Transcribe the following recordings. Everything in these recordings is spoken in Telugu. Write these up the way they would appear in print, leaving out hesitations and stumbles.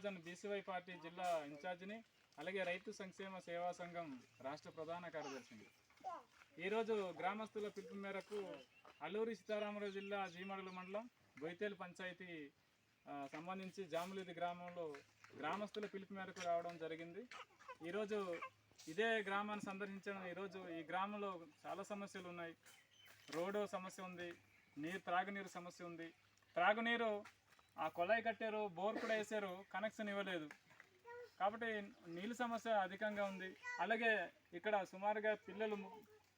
మహాజన్ బీసీవై పార్టీ జిల్లా ఇన్ఛార్జిని, అలాగే రైతు సంక్షేమ సేవా సంఘం రాష్ట్ర ప్రధాన కార్యదర్శిని. ఈరోజు గ్రామస్తుల పిలుపు మేరకు అల్లూరి సీతారామరాజు జిల్లా జీమడుగుల మండలం బొయితేలు పంచాయతీ సంబంధించి జాములిది గ్రామంలో గ్రామస్తుల పిలుపు మేరకు రావడం జరిగింది. ఈరోజు ఇదే గ్రామాన్ని సందర్శించడం. ఈరోజు ఈ గ్రామంలో చాలా సమస్యలు ఉన్నాయి. రోడ్డు సమస్య ఉంది, త్రాగునీరు సమస్య ఉంది. త్రాగునీరు ఆ కొలాయి కట్టారు, బోర్ కూడా వేసారు, కనెక్షన్ ఇవ్వలేదు కాబట్టి నీళ్ళ సమస్య అధికంగా ఉంది. అలాగే ఇక్కడ సుమారుగా పిల్లలు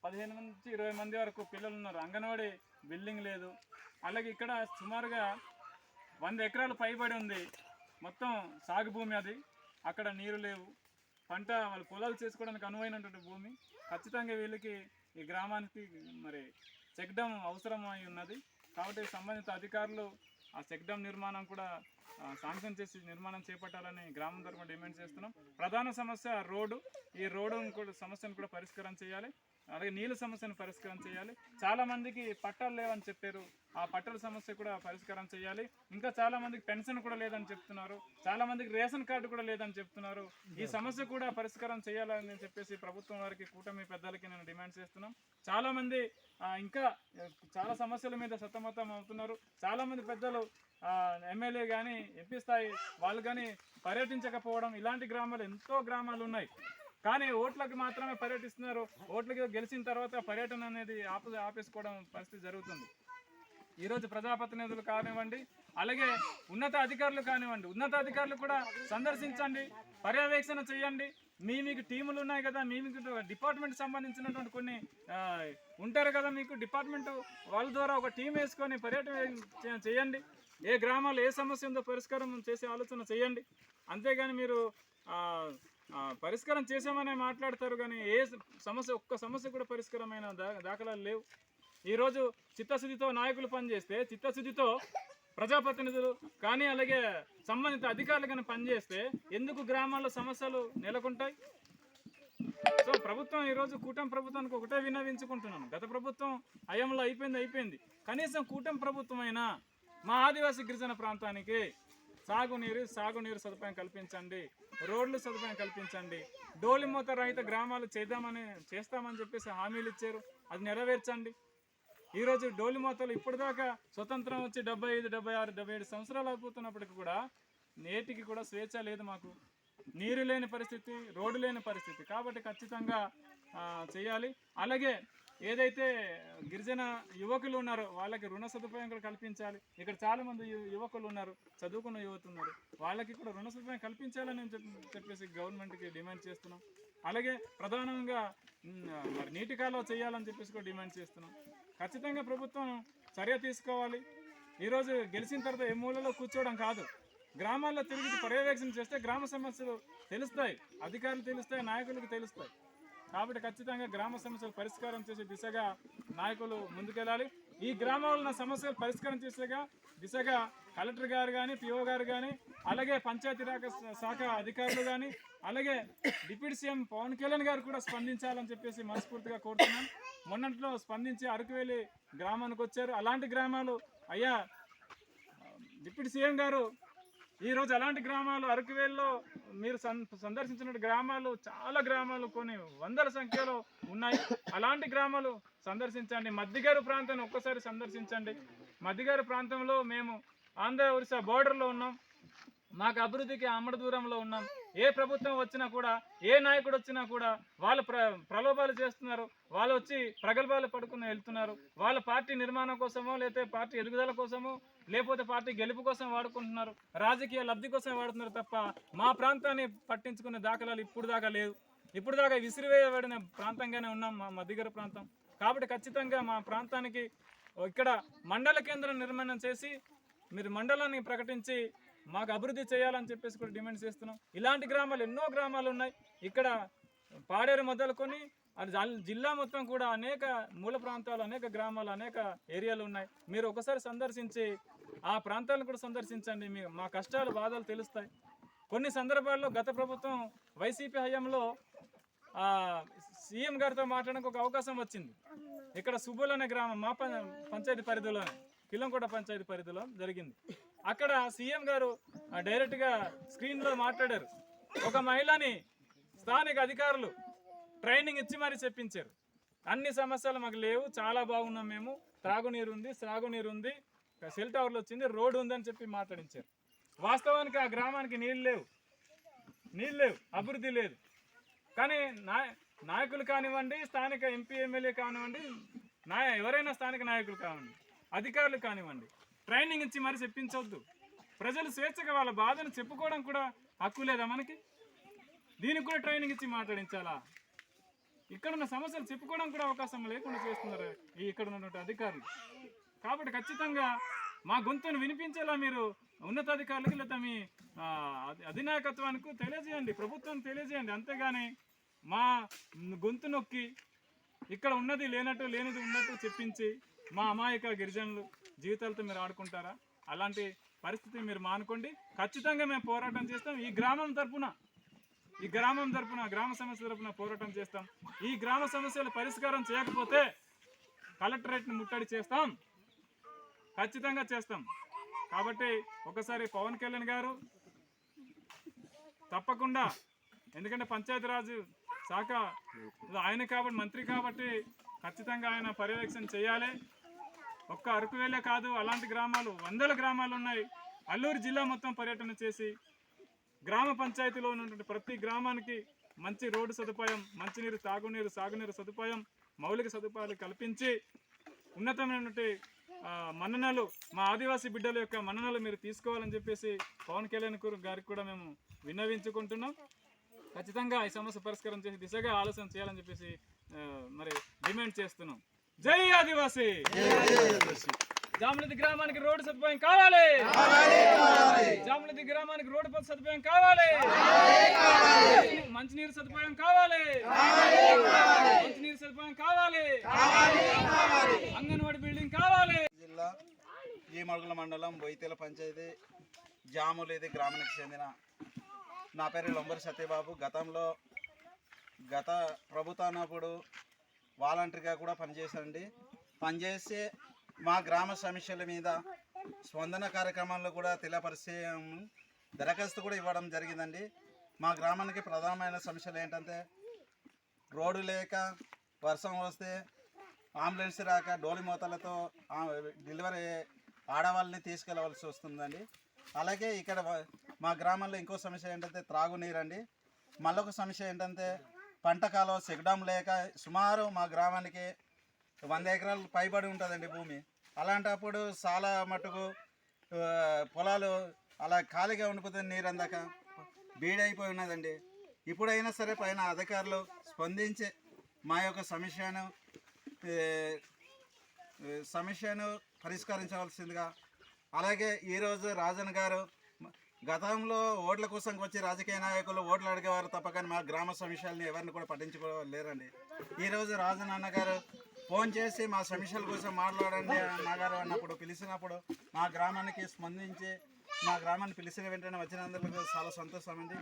15 నుంచి 20 మంది వరకు పిల్లలు ఉన్నారు. అంగన్వాడీ బిల్డింగ్ లేదు. అలాగే ఇక్కడ సుమారుగా 100 ఎకరాలు పైబడి ఉంది. మొత్తం సాగు భూమి అది. అక్కడ నీరు లేవు, పంట వాళ్ళు పొలాలు చేసుకోవడానికి అనువైనటువంటి భూమి. ఖచ్చితంగా వీళ్ళకి ఈ గ్రామానికి మరి చెక్ డ్యామ్ అవసరమై ఉన్నది. కాబట్టి సంబంధిత అధికారులు ఆ చెక్ డ్యామ్ నిర్మాణం కూడా శాంక్షన్ చేసి నిర్మాణం చేపట్టాలని గ్రామం తరఫున డిమాండ్ చేస్తున్నాం. ప్రధాన సమస్య రోడ్డు. ఈ రోడ్డు కూడా సమస్యను కూడా పరిష్కారం చేయాలి. అలాగే నీళ్ళ సమస్యను పరిష్కారం చేయాలి. చాలామందికి పట్టాలు లేవని చెప్పారు, ఆ పట్టాల సమస్య కూడా పరిష్కారం చేయాలి. ఇంకా చాలామందికి పెన్షన్ కూడా లేదని చెప్తున్నారు, చాలామందికి రేషన్ కార్డు కూడా లేదని చెప్తున్నారు. ఈ సమస్య కూడా పరిష్కారం చేయాలని చెప్పేసి ప్రభుత్వం వారికి, కూటమి పెద్దలకి నేను డిమాండ్ చేస్తున్నాం. చాలామంది ఇంకా చాలా సమస్యల మీద సతమతం అవుతున్నారు. చాలామంది పెద్దలు ఎమ్మెల్యే కానీ ఎంపీ స్థాయి వాళ్ళు కానీ పర్యటించకపోవడం, ఇలాంటి గ్రామాలు ఎంతో గ్రామాలు ఉన్నాయి. కానీ ఓట్లకు మాత్రమే పర్యటిస్తున్నారు. ఓట్లకి గెలిచిన తర్వాత పర్యటన అనేది ఆపేసుకోవడం పరిస్థితి జరుగుతుంది. ఈరోజు ప్రజాప్రతినిధులు కానివ్వండి, అలాగే ఉన్నత అధికారులు కానివ్వండి, ఉన్నత అధికారులు కూడా సందర్శించండి, పర్యవేక్షణ చేయండి. మీకు టీములు ఉన్నాయి కదా, మీకు డిపార్ట్మెంట్ సంబంధించినటువంటి కొన్ని ఉంటారు కదా, మీకు డిపార్ట్మెంట్ వాళ్ళ ద్వారా ఒక టీం వేసుకొని పర్యటన చేయండి. ఏ గ్రామాల్లో ఏ సమస్య ఉందో పరిష్కారం చేసే ఆలోచన చేయండి. అంతేగాని మీరు పరిష్కారం చేసామనే మాట్లాడతారు కానీ ఒక్క సమస్య కూడా పరిష్కారమైన దాఖలాలు లేవు. ఈరోజు చిత్తశుద్ధితో నాయకులు పనిచేస్తే, చిత్తశుద్ధితో ప్రజాప్రతినిధులు కానీ అలాగే సంబంధిత అధికారులు కానీ పనిచేస్తే ఎందుకు గ్రామాల్లో సమస్యలు నెలకొంటాయి? సో ప్రభుత్వం ఈరోజు కూటమి ప్రభుత్వానికి ఒకటే విన్నవించుకుంటున్నాను. గత ప్రభుత్వం హయాంలో అయిపోయింది. కనీసం కూటమి ప్రభుత్వం అయినా మా ఆదివాసీ గిరిజన ప్రాంతానికి సాగునీరు సదుపాయం కల్పించండి, రోడ్లు సదుపాయం కల్పించండి, డోలిమూత రహిత గ్రామాలు చేస్తామని చెప్పేసి హామీలు ఇచ్చారు, అది నెరవేర్చండి. ఈరోజు డోలిమూతలు ఇప్పటిదాకా స్వతంత్రం వచ్చి 75, 76, 77 సంవత్సరాలు అయిపోతున్నప్పటికీ కూడా నేటికి కూడా స్వేచ్ఛ లేదు. మాకు నీరు లేని పరిస్థితి, రోడ్డు లేని పరిస్థితి. కాబట్టి ఖచ్చితంగా చేయాలి. అలాగే ఏదైతే గిరిజన యువకులు ఉన్నారో వాళ్ళకి రుణ సదుపాయం కూడా కల్పించాలి. ఇక్కడ చాలామంది యువకులు ఉన్నారు, చదువుకున్న యువత ఉన్నారు, వాళ్ళకి కూడా రుణ సదుపాయం కల్పించాలని చెప్పేసి గవర్నమెంట్కి డిమాండ్ చేస్తున్నాం. అలాగే ప్రధానంగా మరి నీటి కాలువ చేయాలని చెప్పేసి కూడా డిమాండ్ చేస్తున్నాం. ఖచ్చితంగా ప్రభుత్వం చర్య తీసుకోవాలి. ఈరోజు గెలిచిన తర్వాత ఏ మూలలో కూర్చోవడం కాదు, గ్రామాల్లో తిరిగి పర్యవేక్షణ చేస్తే గ్రామ సమస్యలు తెలుస్తాయి, అధికారులు తెలుస్తాయి, నాయకులకు తెలుస్తాయి. కాబట్టి ఖచ్చితంగా గ్రామ సమస్యలు పరిష్కారం చేసే దిశగా నాయకులు ముందుకెళ్ళాలి. ఈ గ్రామంలో ఉన్న సమస్యలు పరిష్కారం చేసే దిశగా కలెక్టర్ గారు కానీ, పిఓ గారు కానీ, అలాగే పంచాయతీరాజ్ శాఖ అధికారులు కానీ, అలాగే డిప్యూటీ సీఎం పవన్ కళ్యాణ్ గారు కూడా స్పందించాలని చెప్పేసి మనస్ఫూర్తిగా కోరుతున్నాను. మొన్నట్లో స్పందించి అరకువేలి గ్రామానికి వచ్చారు. అలాంటి గ్రామాలు అయ్యా డిప్యూటీ సీఎం గారు ఈరోజు అలాంటి గ్రామాలు అరకువేలిలో మీరు సందర్శించిన గ్రామాలు చాలా గ్రామాలు కొన్ని వందల సంఖ్యలో ఉన్నాయి. అలాంటి గ్రామాలు సందర్శించండి. మద్దిగారు ప్రాంతాన్ని ఒక్కసారి సందర్శించండి. మద్దిగారు ప్రాంతంలో మేము ఆంధ్ర ఒరిస్సా బోర్డర్లో ఉన్నాం. మాకు అభివృద్ధికి అమ్మడి దూరంలో ఉన్నాం. ఏ ప్రభుత్వం వచ్చినా కూడా, ఏ నాయకుడు వచ్చినా కూడా వాళ్ళు ప్రలోభాలు చేస్తున్నారు. వాళ్ళు వచ్చి ప్రగల్భాలు పడుకుని వెళ్తున్నారు. వాళ్ళ పార్టీ నిర్మాణం కోసమో, లేకపోతే పార్టీ ఎదుగుదల కోసమో, లేకపోతే పార్టీ గెలుపు కోసం వాడుకుంటున్నారు, రాజకీయ లబ్ధి కోసం వాడుతున్నారు తప్ప మా ప్రాంతాన్ని పట్టించుకునే దాఖలాలు ఇప్పుడు దాకా లేదు. ఇప్పుడు దాకా విసిరివేయబడిన ప్రాంతంగానే ఉన్నాం మా మధ్యగర ప్రాంతం. కాబట్టి ఖచ్చితంగా మా ప్రాంతానికి ఇక్కడ మండల కేంద్రం నిర్మాణం చేసి మీరు మండలాన్ని ప్రకటించి మాకు అభివృద్ధి చేయాలని చెప్పేసి కూడా డిమాండ్ చేస్తున్నాం. ఇలాంటి గ్రామాలు ఎన్నో గ్రామాలు ఉన్నాయి. ఇక్కడ పాడేరు మొదలుకొని జిల్లా మొత్తం కూడా అనేక మూల ప్రాంతాలు, అనేక గ్రామాలు, అనేక ఏరియాలు ఉన్నాయి. మీరు ఒకసారి సందర్శించి ఆ ప్రాంతాలను కూడా సందర్శించండి. మా కష్టాలు, బాధలు తెలుస్తాయి. కొన్ని సందర్భాల్లో గత ప్రభుత్వం వైసీపీ హయాంలో సీఎం గారితో మాట్లాడడానికి ఒక అవకాశం వచ్చింది. ఇక్కడ సుబ్బులు అనే గ్రామం మా పంచాయతీ పరిధిలోనే, కిలంకోట పంచాయతీ పరిధిలో జరిగింది. అక్కడ సీఎం గారు డైరెక్ట్గా స్క్రీన్లో మాట్లాడారు. ఒక మహిళని స్థానిక అధికారులు ట్రైనింగ్ ఇచ్చి మరీ చెప్పించారు. అన్ని సమస్యలు మాకు లేవు, చాలా బాగున్నాం మేము, త్రాగునీరు ఉంది, సాగునీరు ఉంది, సెల్ టవర్లు వచ్చింది, రోడ్డు ఉందని చెప్పి మాట్లాడించారు. వాస్తవానికి ఆ గ్రామానికి నీళ్ళు లేవు, అభివృద్ధి లేదు. కానీ నాయకులు కానివ్వండి, స్థానిక ఎంపీ ఎమ్మెల్యే కానివ్వండి, ఎవరైనా స్థానిక నాయకులు కానివ్వండి, అధికారులు కానివ్వండి, ట్రైనింగ్ ఇచ్చి మరి చెప్పించవద్దు. ప్రజలు స్వేచ్ఛగా వాళ్ళ బాధను చెప్పుకోవడం కూడా హక్కు లేదా మనకి? దీనికి కూడా ట్రైనింగ్ ఇచ్చి మాట్లాడించాలా? ఇక్కడ ఉన్న సమస్యలు చెప్పుకోవడం కూడా అవకాశం లేకుండా చేస్తున్నారు ఇక్కడ ఉన్నటువంటి అధికారులు. కాబట్టి ఖచ్చితంగా మా గొంతును వినిపించేలా మీరు ఉన్నతాధికారులకి లేదా మీ అధినాయకత్వానికి తెలియజేయండి, ప్రభుత్వానికి తెలియజేయండి. అంతేగాని మా గొంతు నొక్కి ఇక్కడ ఉన్నది లేనట్టు, లేనిది ఉన్నట్టు చెప్పించి మా అమాయక గిరిజనులు జీవితాలతో మీరు ఆడుకుంటారా? అలాంటి పరిస్థితి మీరు మానుకోండి. ఖచ్చితంగా మేము పోరాటం చేస్తాం. ఈ గ్రామం తరపున గ్రామ సమస్య తరపున పోరాటం చేస్తాం. ఈ గ్రామ సమస్యలు పరిష్కారం చేయకపోతే కలెక్టరేట్ని ముట్టడి చేస్తాం, ఖచ్చితంగా చేస్తాం. కాబట్టి ఒకసారి పవన్ కళ్యాణ్ గారు తప్పకుండా, ఎందుకంటే పంచాయతీరాజ్ శాఖ ఆయన కాబట్టి, మంత్రి కాబట్టి ఖచ్చితంగా ఆయన పర్యవేక్షణ చేయాలి. ఒక్క అరకు వేలే కాదు, అలాంటి గ్రామాలు వందల గ్రామాలు ఉన్నాయి. అల్లూరు జిల్లా మొత్తం పర్యటన చేసి గ్రామ పంచాయతీలో ఉన్నటువంటి ప్రతి గ్రామానికి మంచి రోడ్డు సదుపాయం, మంచినీరు, తాగునీరు, సాగునీరు సదుపాయం, మౌలిక సదుపాయాలు కల్పించి ఉన్నతమైనటువంటి మన్ననలు, మా ఆదివాసీ బిడ్డల యొక్క మన్ననలు మీరు తీసుకోవాలని చెప్పేసి పవన్ కళ్యాణ్ గారికి కూడా మేము విన్నవించుకుంటున్నాం. ఖచ్చితంగా ఈ సమస్య పరిష్కారం చేసి దిశగా ఆలోచన చేయాలని చెప్పేసి మరి డిమాండ్ చేస్తున్నాం. జై ఆదివాసీ! జామలది గ్రామానికి రోడ్డు సదుపాయం కావాలి, జామలది గ్రామానికి రోడ్డు సదుపాయం కావాలి, మంచినీరు సదుపాయం కావాలి, మంచినీరు సదుపాయం కావాలి, అంగన్వాడీ బిల్డింగ్ కావాలి. జిల్లా జీమడుగుల మండలం బొయితెల పంచాయతీ జాములేది గ్రామానికి చెందిన నా పేరు లొంబరి సత్యబాబు. గత ప్రభుత్వానప్పుడు వాలంటరీగా కూడా పనిచేసి మా గ్రామ సమస్యల మీద స్పందన కార్యక్రమాల్లో కూడా తెలియపరిచే దరఖాస్తు కూడా ఇవ్వడం జరిగిందండి. మా గ్రామానికి ప్రధానమైన సమస్యలు ఏంటంటే రోడ్డు లేక, వర్షం వస్తే అంబులెన్స్ రాక, డోలి మూతలతో డెలివరీ ఆడవాళ్ళని తీసుకెళ్ళవలసి వస్తుందండి. అలాగే ఇక్కడ మా గ్రామంలో ఇంకో సమస్య ఏంటంటే త్రాగునీరు అండి. మళ్ళొక సమస్య ఏంటంటే పంట కాలువ చెక్ లేక సుమారు మా గ్రామానికి 100 ఎకరాలు పైబడి ఉంటుందండి భూమి. అలాంటప్పుడు చాలా మటుకు పొలాలు అలా ఖాళీగా ఉండిపోతుంది, నీరు అందాక బీడైపోయి ఉన్నదండి. ఇప్పుడైనా సరే పైన అధికారులు స్పందించి మా యొక్క సమస్యను పరిష్కరించవలసిందిగా. అలాగే ఈరోజు రాజన్ గారు గతంలో ఓట్ల కోసం వచ్చి రాజకీయ నాయకులు ఓట్లు అడిగేవారు తప్ప కానీ మా గ్రామ సమస్యలని ఎవరిని కూడా పట్టించుకోలేరండి. ఈరోజు రాజన్ అన్నగారు ఫోన్ చేసి మా సమస్యల కోసం మాట్లాడండి అన్నగారు అన్నప్పుడు, పిలిచినప్పుడు మా గ్రామానికి స్పందించి మా గ్రామాన్ని పిలిచిన వెంటనే వచ్చినందుకు చాలా సంతోషం అండి.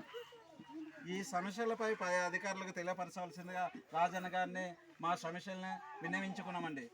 ఈ సమస్యలపై పై అధికారులకు తెలియపరచవలసిందిగా రాజన్న గారిని మా సమస్యల్ని విన్నవించుకున్నామండి.